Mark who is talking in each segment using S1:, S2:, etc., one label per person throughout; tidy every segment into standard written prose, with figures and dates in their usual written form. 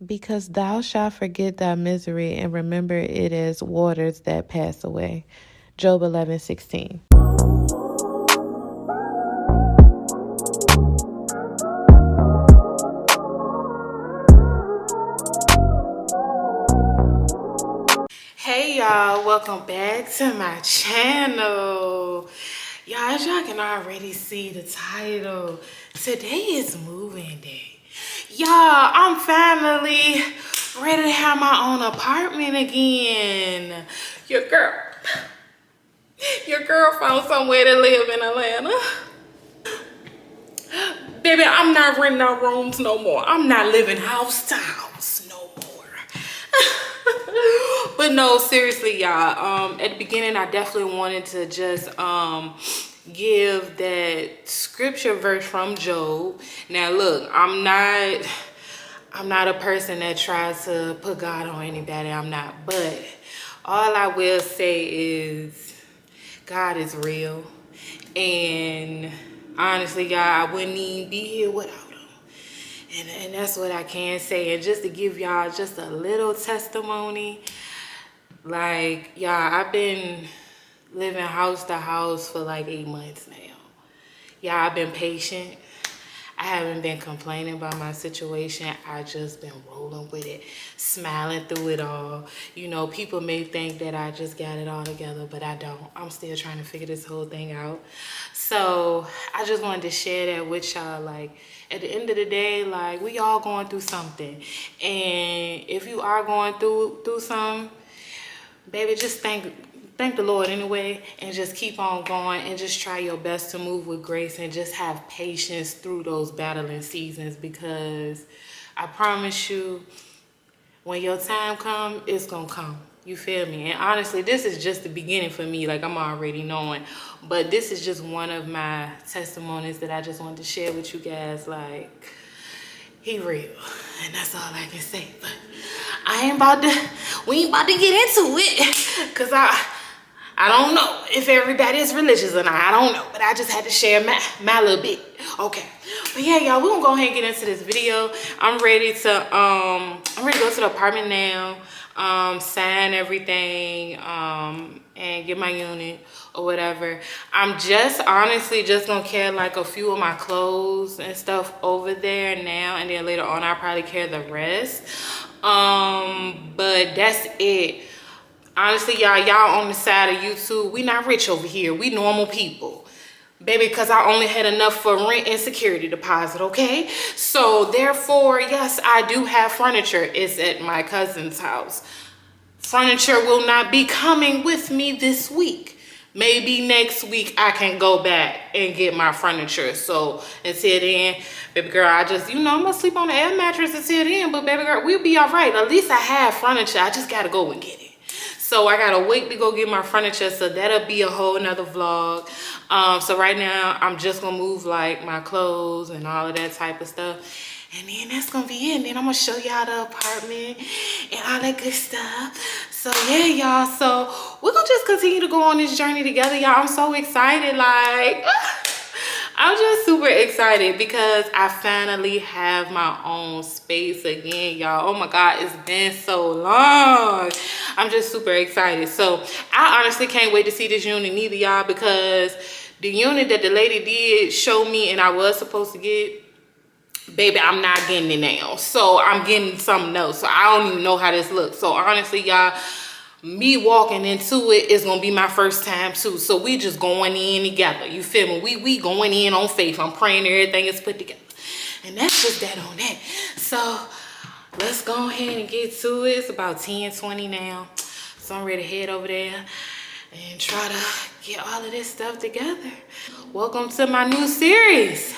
S1: Because thou shalt forget thy misery and remember it as waters that pass away. Job 11:16. Hey y'all, welcome back to my channel. Y'all, as y'all can already see the title, today is moving day. Y'all, I'm finally ready to have my own apartment again. Your girl found somewhere to live in Atlanta. Baby, I'm not renting no rooms no more. I'm not living house to house no more. But no, seriously, y'all. At the beginning, I definitely wanted to just give that scripture verse from Job. Now, look, I'm not a person that tries to put God on anybody. I'm not. But all I will say is God is real. And honestly, y'all, I wouldn't even be here without him. And that's what I can say. And just to give y'all just a little testimony, like, y'all, I've been living house to house for like 8 months now. Y'all, I've been patient. I haven't been complaining about my situation. I just been rolling with it, smiling through it all. You know, people may think that I just got it all together, but I don't. I'm still trying to figure this whole thing out. So I just wanted to share that with y'all. Like, at the end of the day, like, we all going through something. And if you are going through something, baby, just thank the Lord anyway, and just keep on going and just try your best to move with grace and just have patience through those battling seasons, because I promise you, when your time comes, it's gonna come. You feel me? And honestly, this is just the beginning for me. Like, I'm already knowing, but this is just one of my testimonies that I just wanted to share with you guys. Like, he real, and that's all I can say. But we ain't about to get into it, cause I don't know if everybody is religious or not. I don't know, but I just had to share my little bit. Okay, but yeah, y'all, we're gonna go ahead and get into this video. I'm ready to go to the apartment now, sign everything, and get my unit or whatever. I'm just honestly just gonna carry like a few of my clothes and stuff over there now, and then later on I'll probably carry the rest. But that's it. Honestly, y'all on the side of YouTube, we not rich over here. We normal people, baby, because I only had enough for rent and security deposit, okay? So therefore, yes, I do have furniture. It's at my cousin's house. Furniture will not be coming with me this week. Maybe next week I can go back and get my furniture. So until then, baby girl, I'm gonna sleep on the air mattress until then, but baby girl, we'll be all right. At least I have furniture. I just gotta go and get it. So I gotta wait to go get my furniture, so that'll be a whole nother vlog. So right now I'm just gonna move like my clothes and all of that type of stuff, and then that's gonna be it. And then I'm gonna show y'all the apartment and all that good stuff. So yeah, y'all, so we're gonna just continue to go on this journey together, y'all. I'm so excited. Like, I'm just super excited because I finally have my own space again, y'all. Oh my God, it's been so long. I'm just super excited. So I honestly can't wait to see this unit neither, y'all, because the unit that the lady did show me and I was supposed to get, baby, I'm not getting it now. So I'm getting something else. So I don't even know how this looks. So honestly, y'all, me walking into it is gonna be my first time too. So we just going in together. You feel me? We going in on faith. I'm praying everything is put together. And that's just that on that. So let's go ahead and get to it. It's about 10:20 now. So I'm ready to head over there and try to get all of this stuff together. Welcome to my new series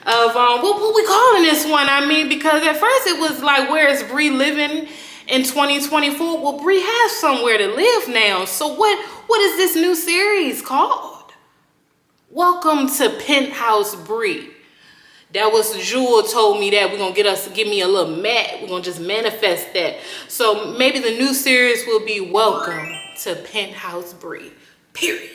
S1: of what we calling this one? I mean, because at first it was like, where is Bree living in 2024? Well, Bree has somewhere to live now. So what is this new series called? Welcome to Penthouse Bree. That was Jewel told me that we're gonna give me a little mat. We're gonna just manifest that. So maybe the new series will be Welcome to Penthouse Bree. Period.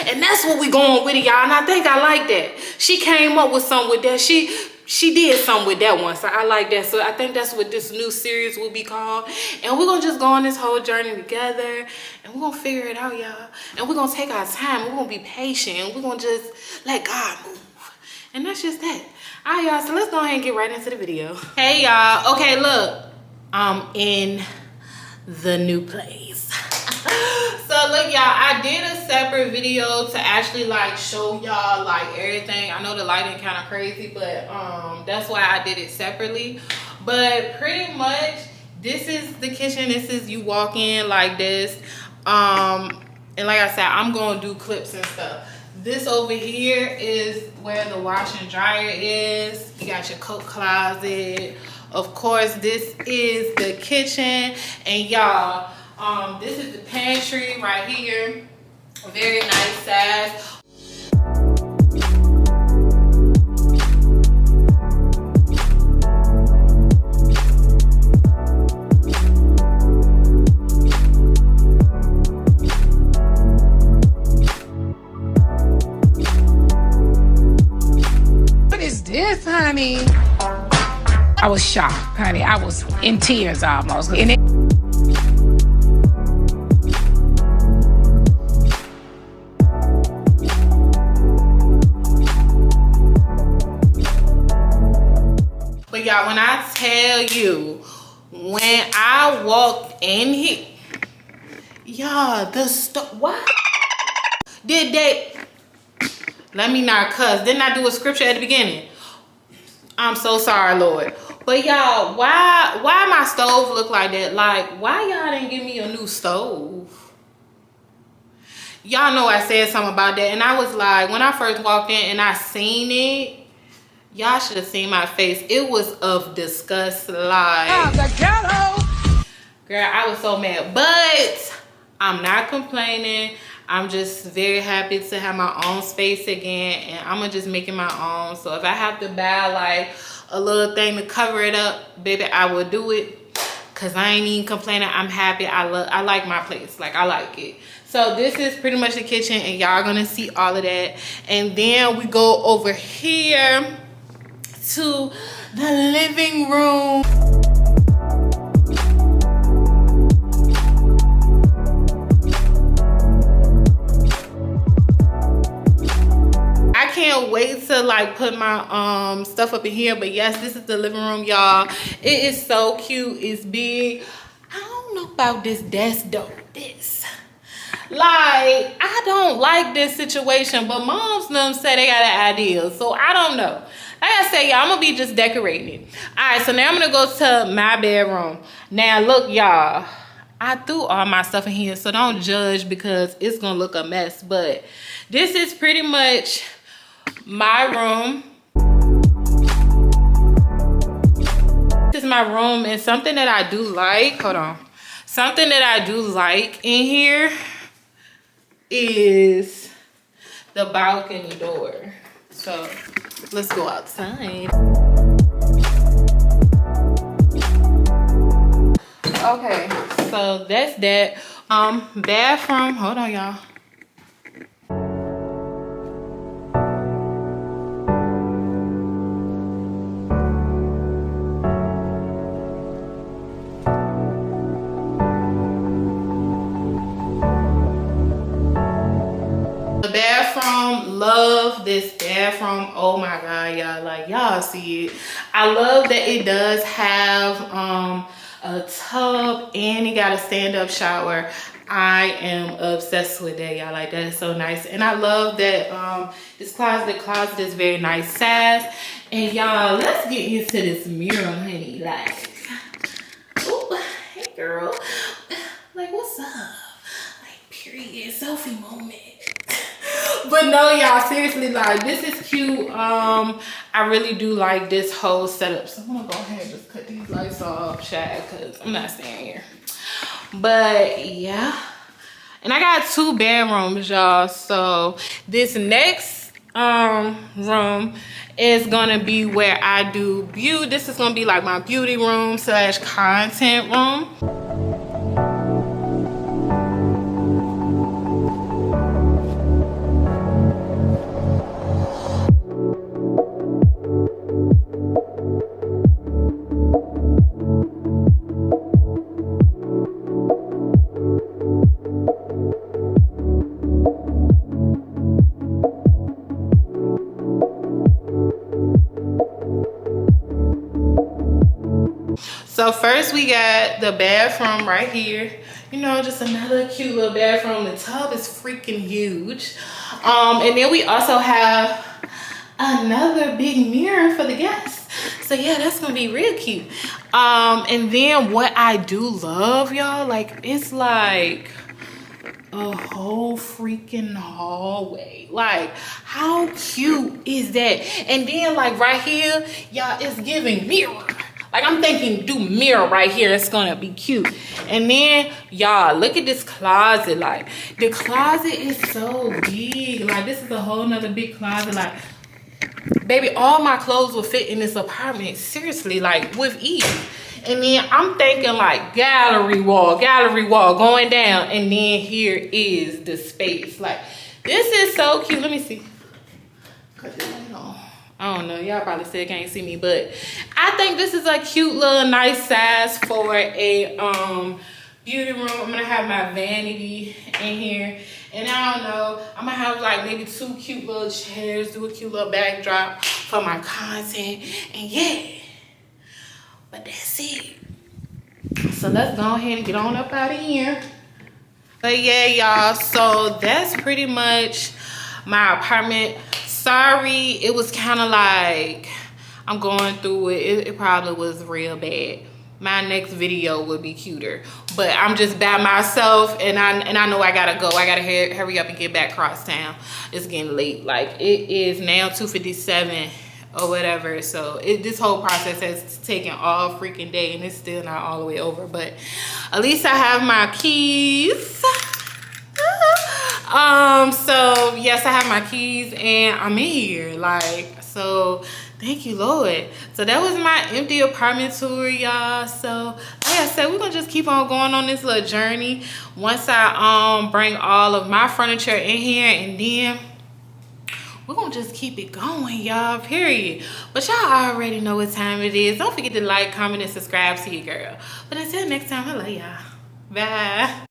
S1: And that's what we going with it, y'all. And I think I like that. She came up with something with that. She she did something with that one, so I like that. So I think that's what this new series will be called. And we're gonna just go on this whole journey together, and we're gonna figure it out, y'all. And we're gonna take our time. We're gonna be patient, and we're gonna just let God move. And that's just that. All right, y'all, so let's go ahead and get right into the video. Hey, y'all. Okay, look, I'm in the new place. So look, y'all, I did a separate video to actually like show y'all like everything. I know the lighting kind of crazy, but that's why I did it separately. But pretty much this is the kitchen. This is, you walk in like this, and like I said, I'm gonna do clips and stuff. This over here is where the wash and dryer is. You got your coat closet. Of course, this is the kitchen. And y'all, this is the pantry right here. Very nice size.
S2: What is this, honey? I was shocked, honey. I was in tears almost. And it
S1: But y'all, when I tell you, when I walked in here, y'all, the stuff, what? Did they, let me not cuss. Didn't I do a scripture at the beginning? I'm so sorry, Lord. But y'all, why my stove look like that? Like, why y'all didn't give me a new stove? Y'all know I said something about that. And I was like, when I first walked in and I seen it, y'all should have seen my face. It was of disgust. Like,
S2: the ghetto.
S1: girl, I was so mad. But I'm not complaining. I'm just very happy to have my own space again, and I'm gonna just make it my own. So if I have to buy like a little thing to cover it up, baby, I will do it, cause I ain't even complaining. I'm happy. I like my place. Like, I like it. So this is pretty much the kitchen, and y'all gonna see all of that. And then we go over here to the living room. I can't wait to like put my stuff up in here. But yes, this is the living room, y'all. It is so cute. It's big. I don't know about this desk though. This, like, I don't like this situation, but moms them say they got an idea, so I don't know. Like I said, y'all, I'm gonna be just decorating. All right, so now I'm gonna go to my bedroom. Now look, y'all, I threw all my stuff in here, so don't judge because it's gonna look a mess. But this is pretty much my room. This is my room, and something that I do like, hold on. Something that I do like in here is the balcony door. So let's go outside. Okay, so that's that. Bathroom, hold on, y'all. The bathroom, love this bathroom. Oh my god, y'all, like, y'all see it. I love that it does have a tub, and it got a stand-up shower. I am obsessed with that, y'all. Like, that is so nice. And I love that this closet is very nice size. And y'all, let's get into this mirror, honey. Like, ooh, hey girl, like, what's up? Like, period, selfie moment. But no, y'all, seriously, like, this is cute. I really do like this whole setup. So I'm gonna go ahead and just cut these lights off, Shad, because I'm not staying here. But yeah, and I got 2 bedrooms, y'all. So this next room is gonna be where I do beauty. This is gonna be like my beauty room slash content room. So first we got the bathroom right here. You know, just another cute little bathroom. The tub is freaking huge. And then we also have another big mirror for the guests. So yeah, that's gonna be real cute. And then what I do love, y'all, like it's like a whole freaking hallway. Like, how cute is that? And then like right here, y'all, it's giving mirror. Like, I'm thinking do mirror right here. It's gonna be cute. And then y'all, look at this closet. Like, the closet is so big. Like, this is a whole nother big closet. Like, baby, all my clothes will fit in this apartment, seriously, like with ease. And then I'm thinking like gallery wall going down, and then here is the space. Like, this is so cute. Let me see. I don't know, y'all probably still can't see me, but I think this is a cute little nice size for a beauty room. I'm gonna have my vanity in here, and I don't know, I'm gonna have like maybe 2 cute little chairs, do a cute little backdrop for my content, and yeah, but that's it. So let's go ahead and get on up out of here. But yeah, y'all, so that's pretty much my apartment. Sorry, it was kind of like I'm going through it. It probably was real bad. My next video will be cuter, but I'm just by myself, and I know I gotta go. I gotta hurry up and get back across town. It's getting late. Like, it is now 2:57 or whatever. So this whole process has taken all freaking day, and it's still not all the way over. But at least I have my keys. So yes, I have my keys, and I'm in here. Like, so thank you, Lord. So that was my empty apartment tour, y'all. So like I said, we're gonna just keep on going on this little journey once I bring all of my furniture in here, and then we're gonna just keep it going, y'all, period. But y'all already know what time it is. Don't forget to like, comment, and subscribe to your girl. But until next time, I love y'all. Bye.